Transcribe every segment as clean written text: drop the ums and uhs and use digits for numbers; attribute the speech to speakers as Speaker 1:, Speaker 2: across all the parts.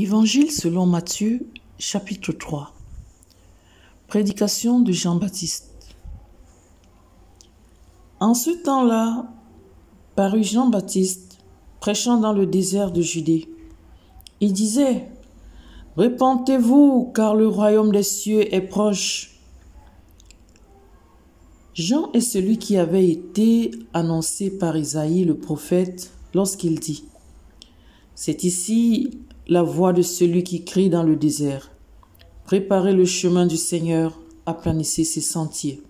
Speaker 1: Évangile selon Matthieu, chapitre 3. Prédication de Jean-Baptiste. En ce temps-là, parut Jean-Baptiste, prêchant dans le désert de Judée. Il disait : « Repentez-vous, car le royaume des cieux est proche. » Jean est celui qui avait été annoncé par Isaïe le prophète lorsqu'il dit : « C'est ici la voix de celui qui crie dans le désert. Préparez le chemin du Seigneur, aplanissez ses sentiers. »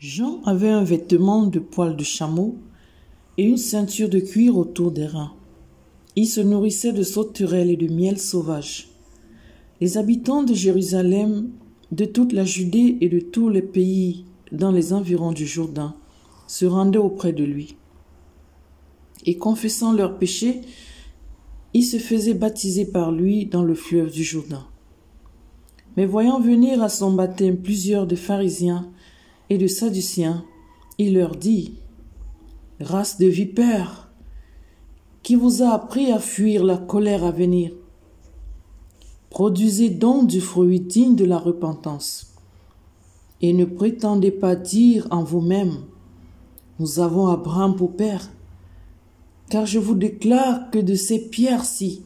Speaker 1: Jean avait un vêtement de poil de chameau et une ceinture de cuir autour des reins. Il se nourrissait de sauterelles et de miel sauvage. Les habitants de Jérusalem, de toute la Judée et de tous les pays dans les environs du Jourdain se rendaient auprès de lui. Et confessant leurs péchés, ils se faisaient baptiser par lui dans le fleuve du Jourdain. Mais voyant venir à son baptême plusieurs des pharisiens et de sadduciens, il leur dit : « Race de vipères, qui vous a appris à fuir la colère à venir? Produisez donc du fruit digne de la repentance. Et ne prétendez pas dire en vous-même : nous avons Abraham pour père. Car je vous déclare que de ces pierres-ci,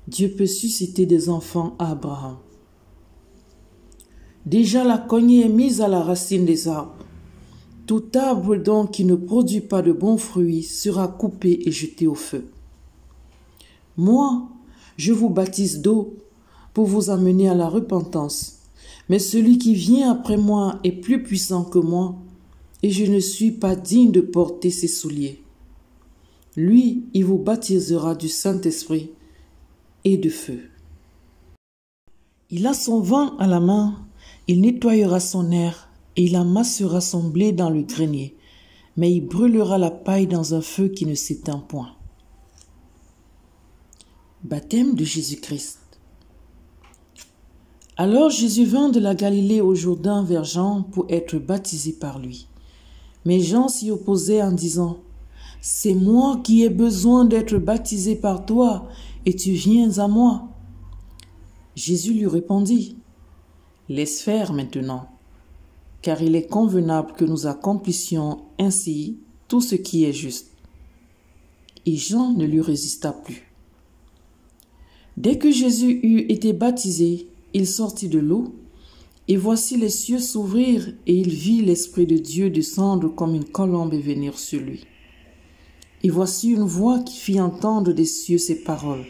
Speaker 1: Dieu peut susciter des enfants à Abraham. Déjà la cognée est mise à la racine des arbres. Tout arbre donc qui ne produit pas de bons fruits sera coupé et jeté au feu. Moi, je vous baptise d'eau pour vous amener à la repentance. Mais celui qui vient après moi est plus puissant que moi, et je ne suis pas digne de porter ses souliers. Lui, il vous baptisera du Saint-Esprit et de feu. Il a son vent à la main, il nettoyera son aire et il amassera son blé dans le grenier, mais il brûlera la paille dans un feu qui ne s'éteint point. Baptême de Jésus-Christ. Alors Jésus vint de la Galilée au Jourdain vers Jean pour être baptisé par lui. Mais Jean s'y opposait en disant : « C'est moi qui ai besoin d'être baptisé par toi, et tu viens à moi. » Jésus lui répondit : « Laisse faire maintenant, car il est convenable que nous accomplissions ainsi tout ce qui est juste. » Et Jean ne lui résista plus. Dès que Jésus eut été baptisé, il sortit de l'eau, et voici les cieux s'ouvrir, et il vit l'Esprit de Dieu descendre comme une colombe et venir sur lui. Et voici une voix qui fit entendre des cieux ces paroles :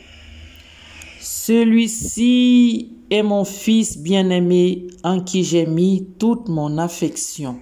Speaker 1: « Celui-ci est mon Fils bien-aimé, en qui j'ai mis toute mon affection. »